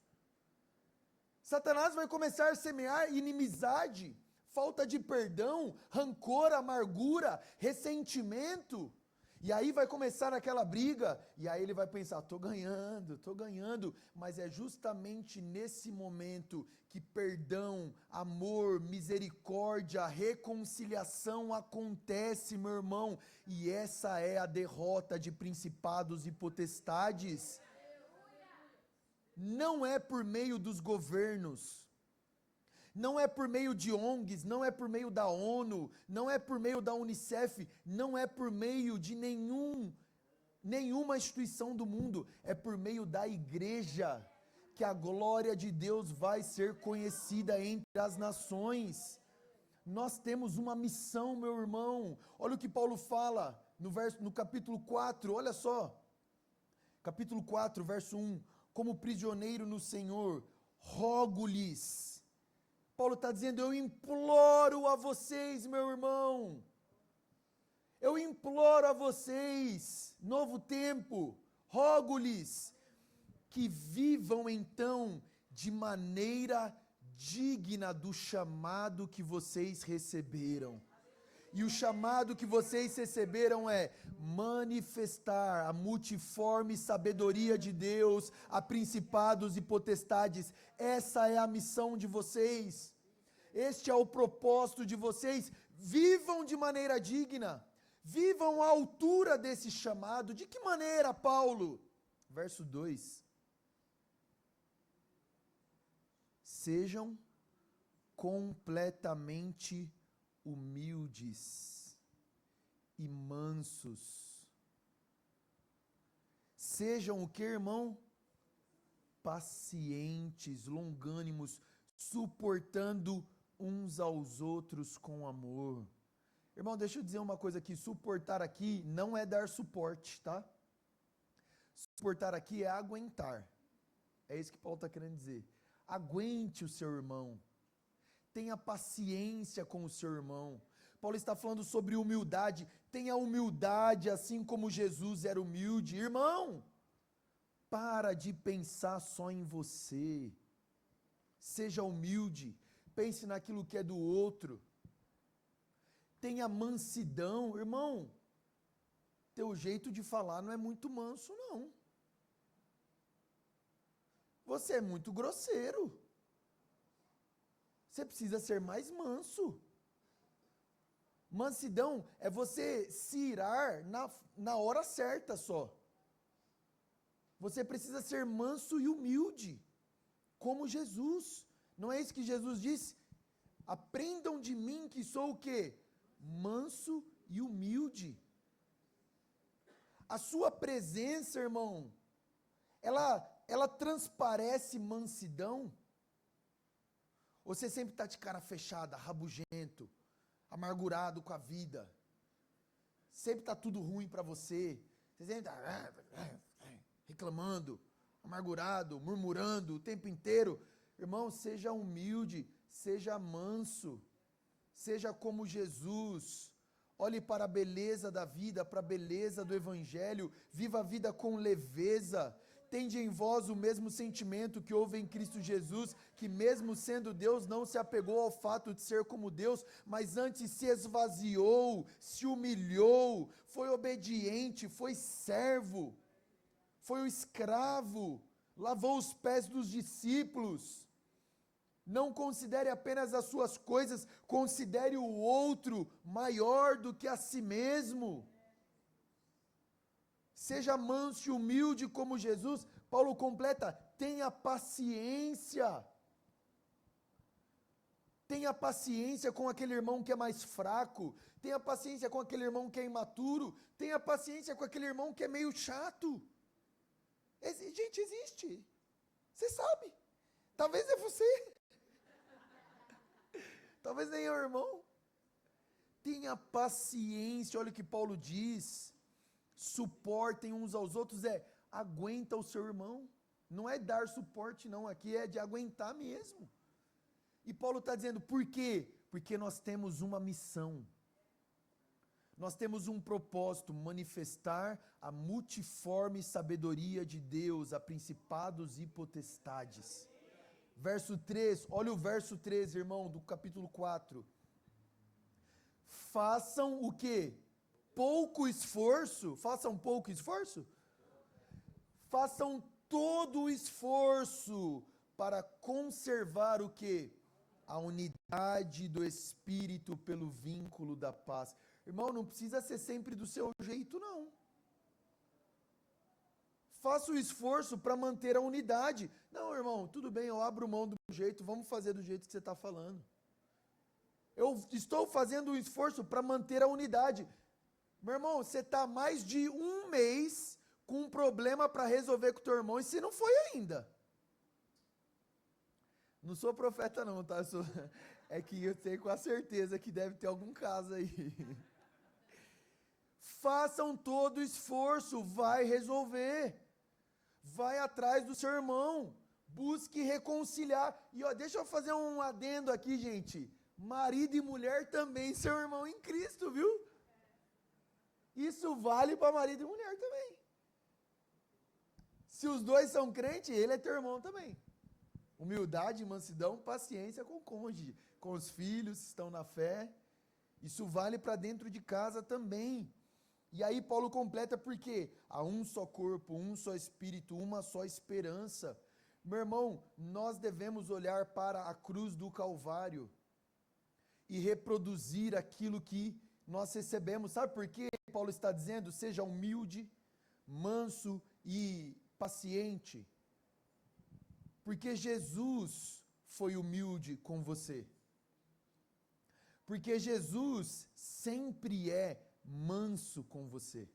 Satanás vai começar a semear inimizade, falta de perdão, rancor, amargura, ressentimento. E aí vai começar aquela briga, e aí ele vai pensar, estou ganhando. Mas é justamente nesse momento que perdão, amor, misericórdia, reconciliação acontece, meu irmão. E essa é a derrota de principados e potestades. Não é por meio dos governos, não é por meio de ONGs, não é por meio da ONU, não é por meio da Unicef, não é por meio de nenhuma instituição do mundo, é por meio da igreja que a glória de Deus vai ser conhecida entre as nações. Nós temos uma missão, meu irmão. Olha o que Paulo fala no capítulo 4, olha só. Capítulo 4, verso 1. Como prisioneiro no Senhor, rogo-lhes. Paulo está dizendo, eu imploro a vocês, meu irmão. Eu imploro a vocês, novo tempo, rogo-lhes, que vivam então de maneira digna do chamado que vocês receberam. E o chamado que vocês receberam é manifestar a multiforme sabedoria de Deus a principados e potestades. Essa é a missão de vocês. Este é o propósito de vocês. Vivam de maneira digna. Vivam à altura desse chamado. De que maneira, Paulo? Verso 2. Sejam completamente humildes e mansos. Sejam o que, irmão? Pacientes, longânimos, suportando uns aos outros com amor. Irmão, deixa eu dizer uma coisa aqui, suportar aqui não é dar suporte, tá? Suportar aqui é aguentar. É isso que Paulo está querendo dizer. Aguente o seu irmão. Tenha paciência com o seu irmão. Paulo está falando sobre humildade. Tenha humildade assim como Jesus era humilde. Irmão, Para de pensar só em você. Seja humilde. Pense naquilo que é do outro. Tenha mansidão. Irmão, teu jeito de falar não é muito manso, não. Você é muito grosseiro. Você precisa ser mais manso. Mansidão é você se irar na hora certa só. Você precisa ser manso e humilde, como Jesus. Não é isso que Jesus disse? Aprendam de mim que sou o quê? Manso e humilde. A sua presença, irmão, ela transparece mansidão? Ou você sempre está de cara fechada, rabugento, amargurado com a vida? Sempre está tudo ruim para você? Você sempre está reclamando, amargurado, murmurando o tempo inteiro? Irmão, seja humilde, seja manso, seja como Jesus. Olhe para a beleza da vida, para a beleza do Evangelho, viva a vida com leveza. Tende em vós o mesmo sentimento que houve em Cristo Jesus, que mesmo sendo Deus, não se apegou ao fato de ser como Deus, mas antes se esvaziou, se humilhou, foi obediente, foi servo, foi o escravo, lavou os pés dos discípulos. Não considere apenas as suas coisas, considere o outro maior do que a si mesmo. Seja manso e humilde como Jesus. Paulo completa, tenha paciência. Tenha paciência com aquele irmão que é mais fraco. Tenha paciência com aquele irmão que é imaturo. Tenha paciência com aquele irmão que é meio chato. Gente, existe. Você sabe. Talvez é você. Talvez nem é o irmão. Tenha paciência. Olha o que Paulo diz. Suportem uns aos outros, aguenta o seu irmão. Não é dar suporte não, aqui é de aguentar mesmo. E Paulo está dizendo, por quê? Porque nós temos uma missão. Nós temos um propósito, manifestar a multiforme sabedoria de Deus a principados e potestades. Verso 3, olha o verso 3, irmão, do capítulo 4. Façam o quê? Pouco esforço, façam pouco esforço? Façam todo o esforço para conservar o quê? A unidade do Espírito pelo vínculo da paz. Irmão, não precisa ser sempre do seu jeito, não. Faça o esforço para manter a unidade. Não, irmão, tudo bem, eu abro mão do meu jeito, vamos fazer do jeito que você está falando. Eu estou fazendo o esforço para manter a unidade. Meu irmão, você está mais de um mês com um problema para resolver com o teu irmão e você não foi ainda. Não sou profeta não, tá? É que eu tenho com a certeza que deve ter algum caso aí. Façam todo o esforço, vai resolver. Vai atrás do seu irmão. Busque reconciliar. E ó, deixa eu fazer um adendo aqui, gente. Marido e mulher também são irmão em Cristo, viu? Isso vale para marido e mulher também. Se os dois são crentes, ele é teu irmão também. Humildade, mansidão, paciência com o cônjuge, com os filhos que estão na fé. Isso vale para dentro de casa também. E aí Paulo completa porque há um só corpo, um só espírito, uma só esperança. Meu irmão, nós devemos olhar para a cruz do Calvário e reproduzir aquilo que nós recebemos. Sabe por quê? Paulo está dizendo, seja humilde, manso e paciente. Porque Jesus foi humilde com você. Porque Jesus sempre é manso com você.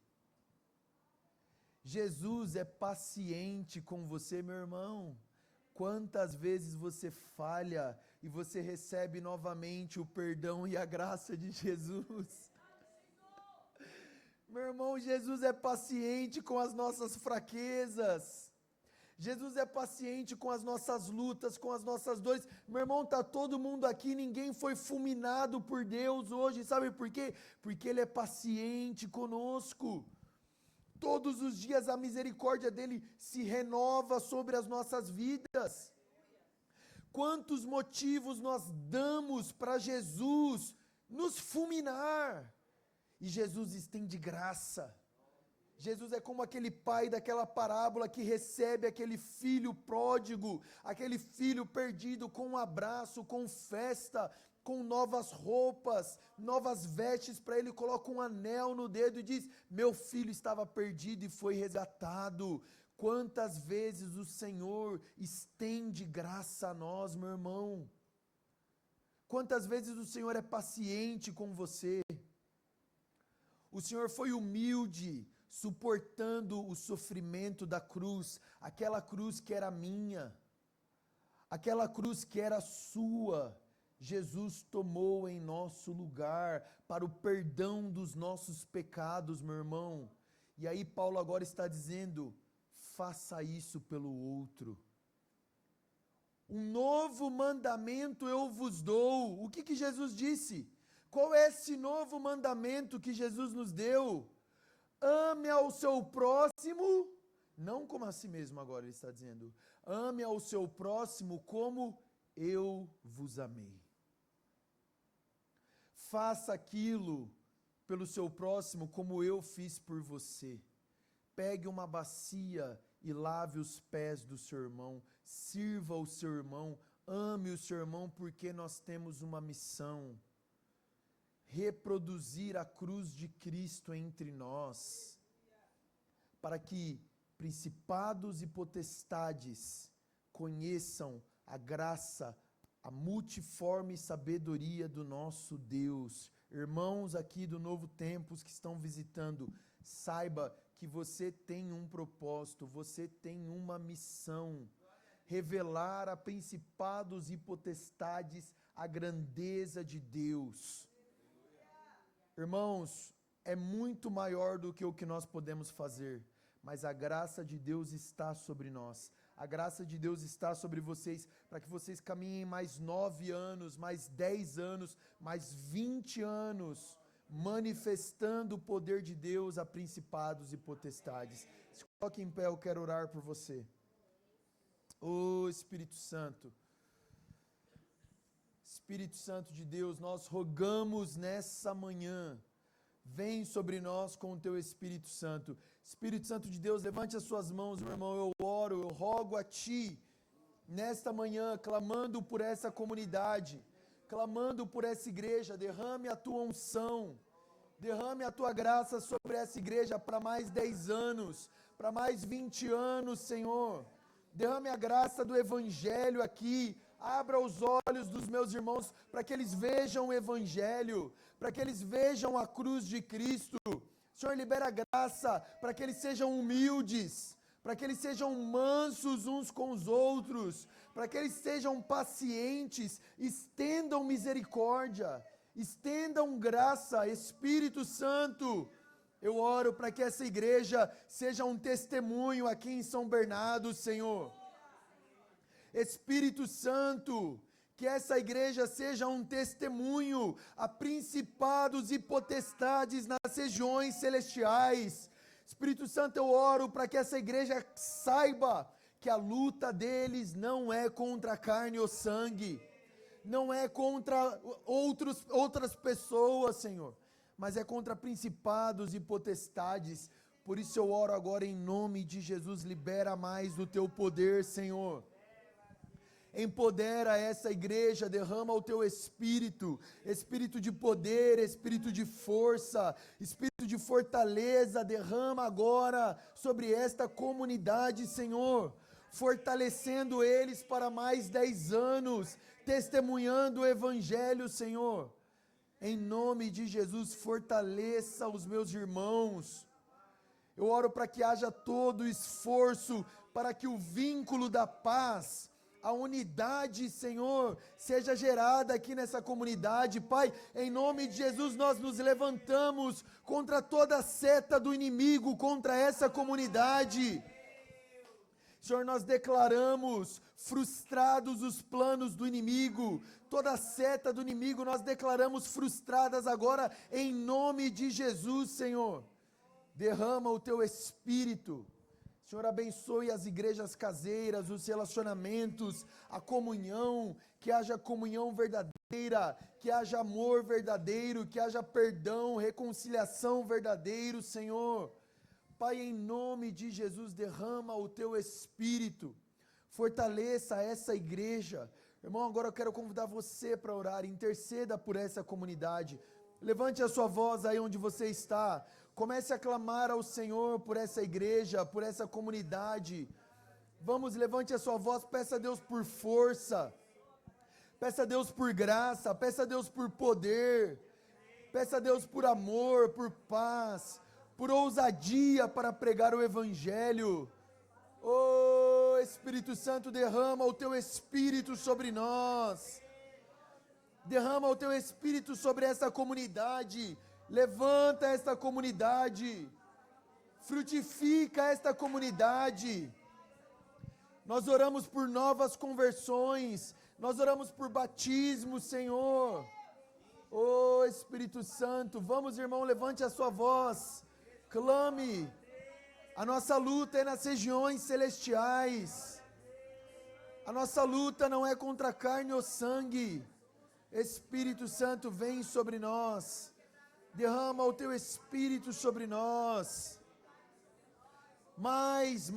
Jesus é paciente com você, meu irmão. Quantas vezes você falha e você recebe novamente o perdão e a graça de Jesus. Meu irmão, Jesus é paciente com as nossas fraquezas. Jesus é paciente com as nossas lutas, com as nossas dores. Meu irmão, está todo mundo aqui, ninguém foi fulminado por Deus hoje. Sabe por quê? Porque Ele é paciente conosco. Todos os dias a misericórdia dele se renova sobre as nossas vidas. Quantos motivos nós damos para Jesus nos fulminar? E Jesus estende graça. Jesus é como aquele pai daquela parábola que recebe aquele filho pródigo, aquele filho perdido com um abraço, com festa, com novas roupas, novas vestes para ele, coloca um anel no dedo e diz: meu filho estava perdido e foi resgatado. Quantas vezes o Senhor estende graça a nós, meu irmão? Quantas vezes o Senhor é paciente com você? O Senhor foi humilde, suportando o sofrimento da cruz, aquela cruz que era minha, aquela cruz que era sua. Jesus tomou em nosso lugar, para o perdão dos nossos pecados, meu irmão. E aí Paulo agora está dizendo: faça isso pelo outro. Um novo mandamento eu vos dou. O que Jesus disse? Qual é esse novo mandamento que Jesus nos deu? Ame ao seu próximo, não como a si mesmo agora ele está dizendo. Ame ao seu próximo como eu vos amei. Faça aquilo pelo seu próximo como eu fiz por você. Pegue uma bacia e lave os pés do seu irmão, sirva o seu irmão, ame o seu irmão, porque nós temos uma missão: reproduzir a cruz de Cristo entre nós, para que principados e potestades conheçam a graça, a multiforme sabedoria do nosso Deus. Irmãos aqui do Novo Tempo, os que estão visitando, saiba que você tem um propósito, você tem uma missão: revelar a principados e potestades a grandeza de Deus. Irmãos, é muito maior do que o que nós podemos fazer, mas a graça de Deus está sobre nós. A graça de Deus está sobre vocês, para que vocês caminhem mais 9 anos, mais 10 anos, mais 20 anos, manifestando o poder de Deus a principados e potestades. Se coloque em pé, eu quero orar por você. Ô Espírito Santo, Espírito Santo de Deus, nós rogamos nessa manhã, vem sobre nós com o teu Espírito Santo. Espírito Santo de Deus, levante as suas mãos, meu irmão, eu oro, eu rogo a ti, nesta manhã, clamando por essa comunidade, clamando por essa igreja, derrame a tua unção, derrame a tua graça sobre essa igreja para mais 10 anos, para mais 20 anos, Senhor. Derrame a graça do Evangelho aqui, abra os olhos dos meus irmãos para que eles vejam o Evangelho, para que eles vejam a cruz de Cristo. Senhor, libera graça para que eles sejam humildes, para que eles sejam mansos uns com os outros, para que eles sejam pacientes, estendam misericórdia, estendam graça. Espírito Santo, eu oro para que essa igreja seja um testemunho aqui em São Bernardo, Senhor. Espírito Santo, que essa igreja seja um testemunho a principados e potestades nas regiões celestiais. Espírito Santo, eu oro para que essa igreja saiba que a luta deles não é contra carne ou sangue, não é contra outras pessoas, Senhor, mas é contra principados e potestades. Por isso eu oro agora em nome de Jesus, libera mais do teu poder, Senhor. Empodera essa igreja, derrama o teu espírito, espírito de poder, espírito de força, espírito de fortaleza, derrama agora sobre esta comunidade, Senhor, fortalecendo eles para mais 10 anos, testemunhando o Evangelho, Senhor. Em nome de Jesus, fortaleça os meus irmãos. Eu oro para que haja todo o esforço para que o vínculo da paz, a unidade, Senhor, seja gerada aqui nessa comunidade. Pai, em nome de Jesus, nós nos levantamos contra toda seta do inimigo, contra essa comunidade. Senhor, nós declaramos frustrados os planos do inimigo, toda seta do inimigo nós declaramos frustradas agora, em nome de Jesus, Senhor. Derrama o teu Espírito. Senhor, abençoe as igrejas caseiras, os relacionamentos, a comunhão, que haja comunhão verdadeira, que haja amor verdadeiro, que haja perdão, reconciliação verdadeiro, Senhor. Pai, em nome de Jesus, derrama o teu Espírito, fortaleça essa igreja. Irmão, agora eu quero convidar você para orar, interceda por essa comunidade. Levante a sua voz aí onde você está. Comece a clamar ao Senhor por essa igreja, por essa comunidade. Vamos, levante a sua voz, peça a Deus por força. Peça a Deus por graça, peça a Deus por poder. Peça a Deus por amor, por paz, por ousadia para pregar o Evangelho. Oh, Espírito Santo, derrama o teu Espírito sobre nós. Derrama o teu Espírito sobre essa comunidade. Levanta esta comunidade. Frutifica esta comunidade. Nós oramos por novas conversões. Nós oramos por batismo, Senhor. Oh, Espírito Santo, vamos, irmão, levante a sua voz. Clame. A nossa luta é nas regiões celestiais. A nossa luta não é contra carne ou sangue. Espírito Santo, vem sobre nós. Derrama o teu Espírito sobre nós. Mais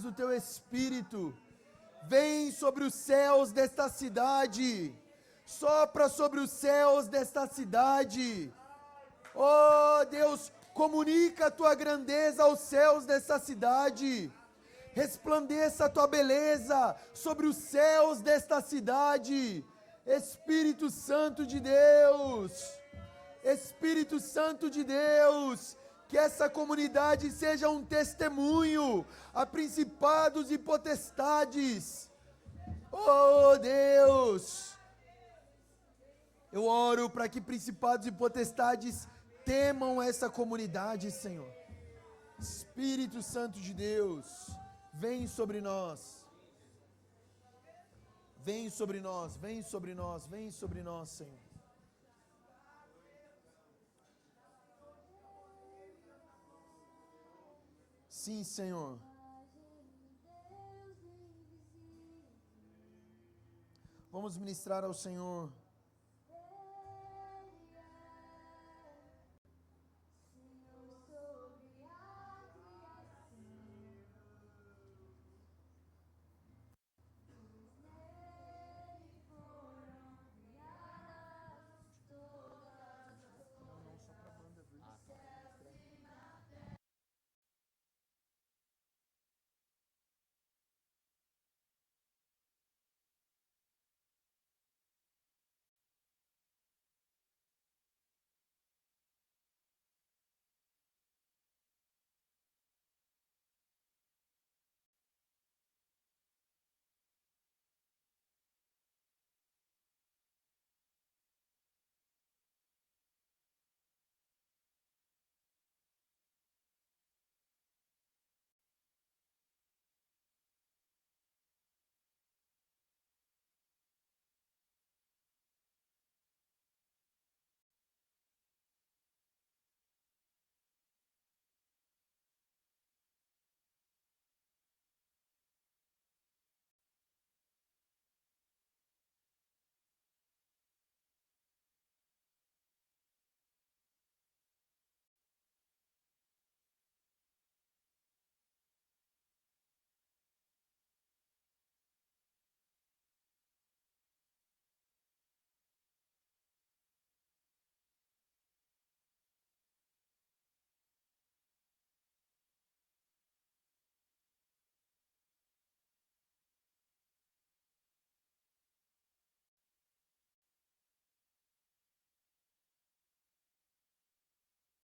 do teu Espírito. Vem sobre os céus desta cidade. Sopra sobre os céus desta cidade. Oh Deus, comunica a tua grandeza aos céus desta cidade. Resplandeça a tua beleza sobre os céus desta cidade. Espírito Santo de Deus. Espírito Santo de Deus, que essa comunidade seja um testemunho a principados e potestades. Oh Deus, eu oro para que principados e potestades temam essa comunidade, Senhor. Espírito Santo de Deus, vem sobre nós. Vem sobre nós, vem sobre nós, vem sobre nós, Senhor. Sim, Senhor. Vamos ministrar ao Senhor